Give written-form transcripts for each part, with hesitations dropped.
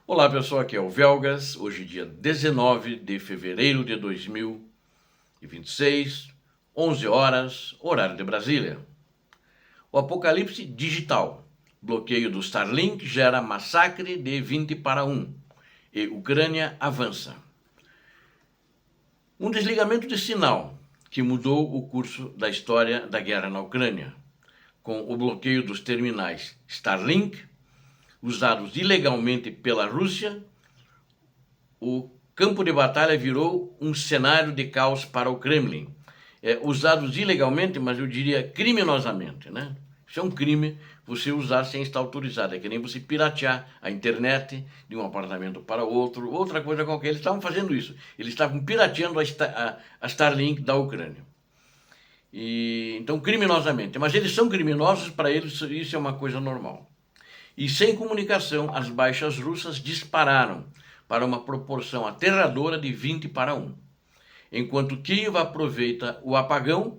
Olá pessoal, aqui é o Velgas, hoje dia 19 de fevereiro de 2026, 11 horas, horário de Brasília. O apocalipse digital, bloqueio do Starlink gera massacre de 20 para 1 e Ucrânia avança. Um desligamento de sinal que mudou o curso da história da guerra na Ucrânia, com o bloqueio dos terminais Starlink, usados ilegalmente pela Rússia. O campo de batalha virou um cenário de caos para o Kremlin, usados ilegalmente, mas eu diria criminosamente, né? Isso é um crime você usar sem estar autorizado, é que nem você piratear a internet de um apartamento para outro, outra coisa qualquer. Eles estavam fazendo isso, eles estavam pirateando a Starlink da Ucrânia. Então, criminosamente, mas eles são criminosos, para eles isso é uma coisa normal. E sem comunicação, as baixas russas dispararam para uma proporção aterradora de 20 para 1. Enquanto Kiev aproveita o apagão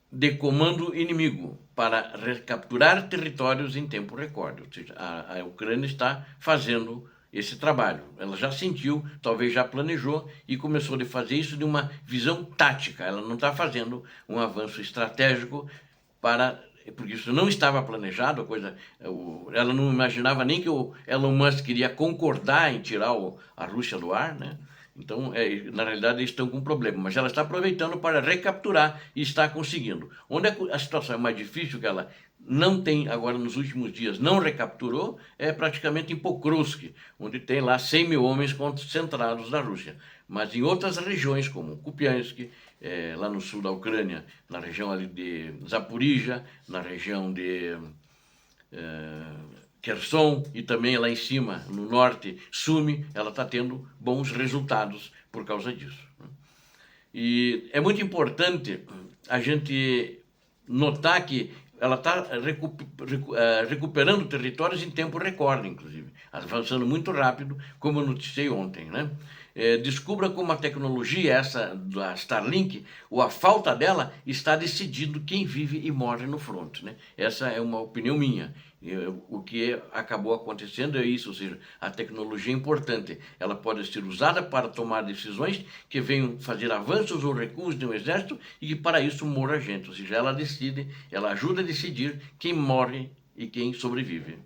de comando inimigo para recapturar territórios em tempo recorde. Ou seja, a Ucrânia está fazendo esse trabalho. Ela já sentiu, talvez já planejou e começou a fazer isso de uma visão tática. Ela não está fazendo um avanço estratégico porque isso não estava planejado, ela não imaginava nem que o Elon Musk iria concordar em tirar a Rússia do ar, né? Então, na realidade, eles estão com um problema, mas ela está aproveitando para recapturar e está conseguindo. Onde a situação é mais difícil, que ela não tem, agora nos últimos dias, não recapturou, é praticamente em Pokrovsk, onde tem lá 100 mil homens concentrados da Rússia. Mas em outras regiões, como Kupiansk, lá no sul da Ucrânia, na região ali de Zaporizhia, na região de Kherson e também lá em cima, no norte, Sumi, ela está tendo bons resultados por causa disso. E é muito importante a gente notar que ela está recuperando territórios em tempo recorde, inclusive, avançando muito rápido, como eu noticiei ontem, né? Descubra como a tecnologia essa da Starlink, ou a falta dela, está decidindo quem vive e morre no front, né? Essa é uma opinião minha. O que acabou acontecendo é isso, ou seja, a tecnologia é importante. Ela pode ser usada para tomar decisões que venham fazer avanços ou recuos de um exército e que para isso morra gente. Ou seja, ela decide, ela ajuda a decidir quem morre e quem sobrevive.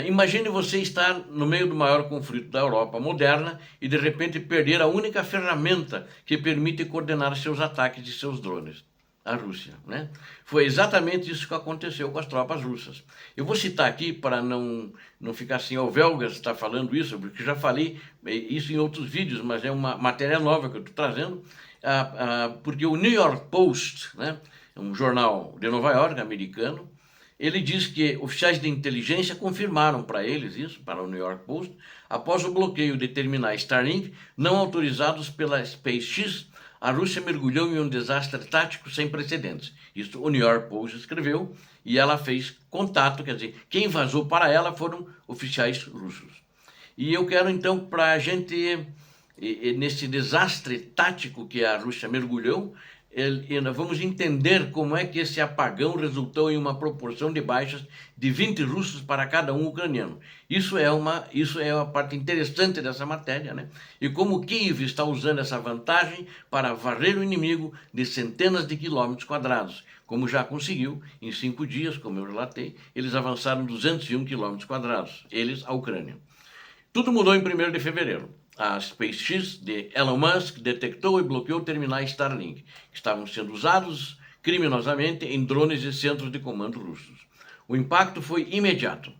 Imagine você estar no meio do maior conflito da Europa moderna e de repente perder a única ferramenta que permite coordenar seus ataques e seus drones. A Rússia, né? Foi exatamente isso que aconteceu com as tropas russas. Eu vou citar aqui para não ficar assim, o Velgas está falando isso, porque já falei isso em outros vídeos, mas é uma matéria nova que eu estou trazendo, porque o New York Post, né, um jornal de Nova York, americano, ele diz que oficiais de inteligência confirmaram para eles isso, para o New York Post, após o bloqueio de terminais Starlink não autorizados pela SpaceX, a Rússia mergulhou em um desastre tático sem precedentes. Isso o New York Post escreveu e ela fez contato, quer dizer, quem vazou para ela foram oficiais russos. E eu quero então, para a gente, nesse desastre tático que a Rússia mergulhou, nós vamos entender como é que esse apagão resultou em uma proporção de baixas de 20 russos para cada um ucraniano. Isso é uma parte interessante dessa matéria, né? E como Kiev está usando essa vantagem para varrer o inimigo de centenas de quilômetros quadrados, como já conseguiu em 5 dias, como eu relatei, eles avançaram 201 quilômetros quadrados, eles, a Ucrânia. Tudo mudou em 1º de fevereiro. A SpaceX de Elon Musk detectou e bloqueou terminais Starlink, que estavam sendo usados criminosamente em drones e centros de comando russos. O impacto foi imediato.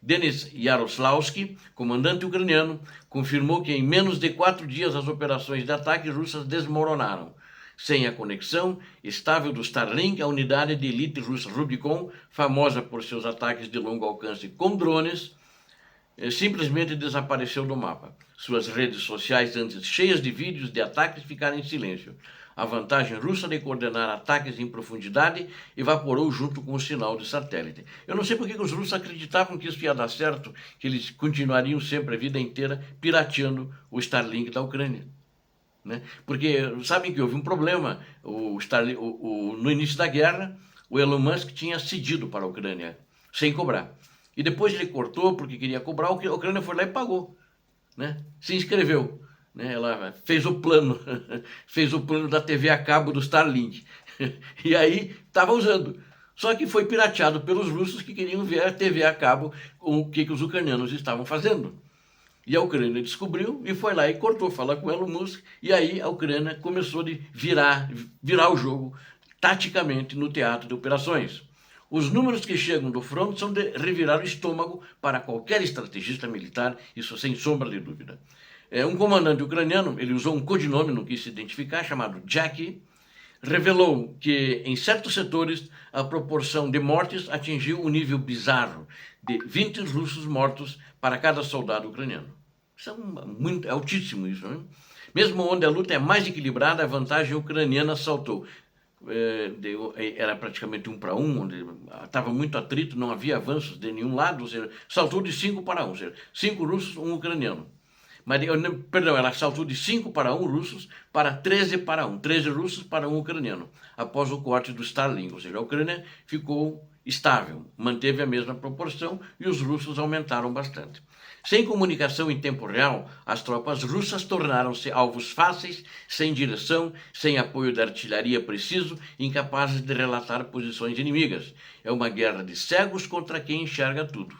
Denis Yaroslavsky, comandante ucraniano, confirmou que em menos de 4 dias as operações de ataque russas desmoronaram. Sem a conexão estável do Starlink, a unidade de elite russa Rubicon, famosa por seus ataques de longo alcance com drones, simplesmente desapareceu do mapa. Suas redes sociais, antes cheias de vídeos de ataques, ficaram em silêncio. A vantagem russa de coordenar ataques em profundidade evaporou junto com o sinal de satélite. Eu não sei por que os russos acreditavam que isso ia dar certo, que eles continuariam sempre a vida inteira pirateando o Starlink da Ucrânia. Né? Porque sabem que houve um problema. No início da guerra, o Elon Musk tinha cedido para a Ucrânia, sem cobrar. E depois ele cortou porque queria cobrar, a Ucrânia foi lá e pagou, né? Se inscreveu, né? Ela fez o plano, fez o plano da TV a cabo do Starlink. E aí estava usando. Só que foi pirateado pelos russos que queriam ver a TV a cabo com o que os ucranianos estavam fazendo. E a Ucrânia descobriu e foi lá e cortou, falar com o Elon Musk. E aí a Ucrânia começou a virar o jogo taticamente no teatro de operações. Os números que chegam do front são de revirar o estômago para qualquer estrategista militar, isso sem sombra de dúvida. Um comandante ucraniano, ele usou um codinome, não quis se identificar, chamado Jackie, revelou que em certos setores a proporção de mortes atingiu um nível bizarro de 20 russos mortos para cada soldado ucraniano. Isso é altíssimo isso, né? Mesmo onde a luta é mais equilibrada, a vantagem ucraniana saltou. Era praticamente 1 para 1, onde estava muito atrito, não havia avanços de nenhum lado, ou seja, saltou de 5 para 1, ou seja, 5 russos, 1 ucraniano. Perdão, ela saltou de 5 para 1 russos para 13 para 1, 13 russos para 1 ucraniano, após o corte do Starlink, ou seja, a Ucrânia ficou estável, manteve a mesma proporção e os russos aumentaram bastante. Sem comunicação em tempo real, as tropas russas tornaram-se alvos fáceis, sem direção, sem apoio da artilharia preciso, incapazes de relatar posições inimigas. É uma guerra de cegos contra quem enxerga tudo.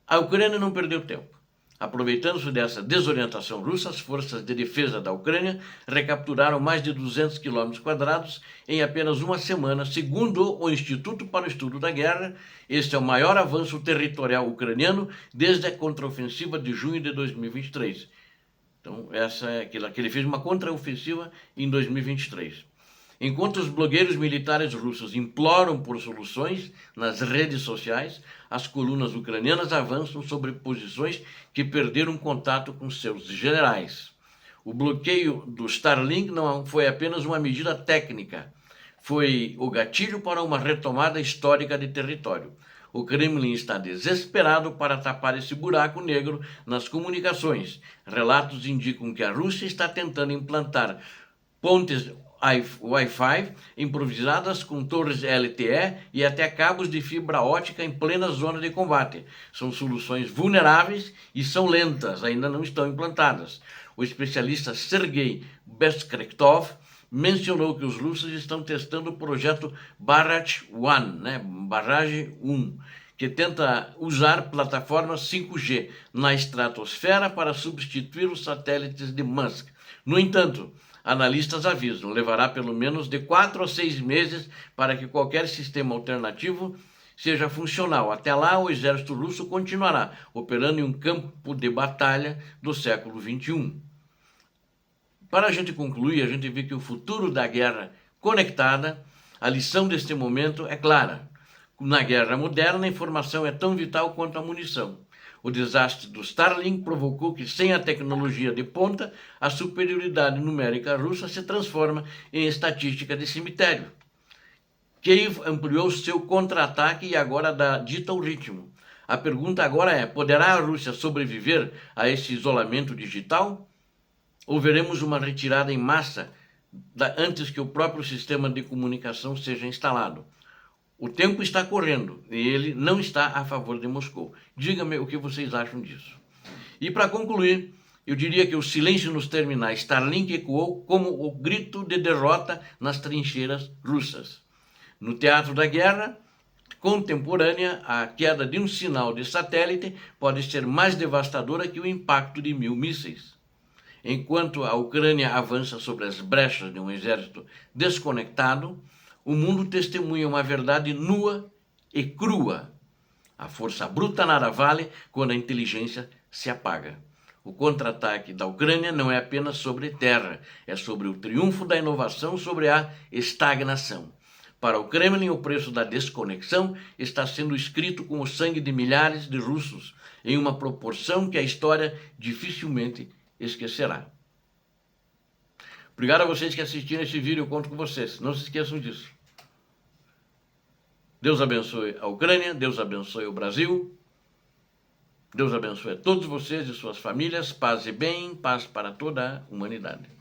A Ucrânia não perdeu tempo. Aproveitando-se dessa desorientação russa, as forças de defesa da Ucrânia recapturaram mais de 200 km² em apenas uma semana, segundo o Instituto para o Estudo da Guerra. Este é o maior avanço territorial ucraniano desde a contraofensiva de junho de 2023. Então, essa é aquilo que ele fez uma contraofensiva em 2023. Enquanto os blogueiros militares russos imploram por soluções nas redes sociais, as colunas ucranianas avançam sobre posições que perderam contato com seus generais. O bloqueio do Starlink não foi apenas uma medida técnica, foi o gatilho para uma retomada histórica de território. O Kremlin está desesperado para tapar esse buraco negro nas comunicações. Relatos indicam que a Rússia está tentando implantar pontes Wi-Fi improvisadas com torres LTE e até cabos de fibra ótica em plena zona de combate. São soluções vulneráveis e são lentas, ainda não estão implantadas. O especialista Sergei Beskrektov mencionou que os russos estão testando o projeto Barrage 1, Barrage 1, que tenta usar plataformas 5G na estratosfera para substituir os satélites de Musk. No entanto, analistas avisam, levará pelo menos de 4 a 6 meses para que qualquer sistema alternativo seja funcional. Até lá, o exército russo continuará operando em um campo de batalha do século XXI. Para a gente concluir, a gente vê que o futuro da guerra conectada, a lição deste momento é clara. Na guerra moderna, a informação é tão vital quanto a munição. O desastre do Starlink provocou que, sem a tecnologia de ponta, a superioridade numérica russa se transforma em estatística de cemitério. Kiev ampliou seu contra-ataque e agora dita o ritmo. A pergunta agora é: poderá a Rússia sobreviver a esse isolamento digital? Ou veremos uma retirada em massa antes que o próprio sistema de comunicação seja instalado? O tempo está correndo e ele não está a favor de Moscou. Diga-me o que vocês acham disso. E para concluir, eu diria que o silêncio nos terminais Starlink ecoou como o grito de derrota nas trincheiras russas. No teatro da guerra contemporânea, a queda de um sinal de satélite pode ser mais devastadora que o impacto de 1000 mísseis. Enquanto a Ucrânia avança sobre as brechas de um exército desconectado, o mundo testemunha uma verdade nua e crua. A força bruta nada vale quando a inteligência se apaga. O contra-ataque da Ucrânia não é apenas sobre terra, é sobre o triunfo da inovação sobre a estagnação. Para o Kremlin, o preço da desconexão está sendo escrito com o sangue de milhares de russos, em uma proporção que a história dificilmente esquecerá. Obrigado a vocês que assistiram esse vídeo, eu conto com vocês. Não se esqueçam disso. Deus abençoe a Ucrânia, Deus abençoe o Brasil, Deus abençoe a todos vocês e suas famílias, paz e bem, paz para toda a humanidade.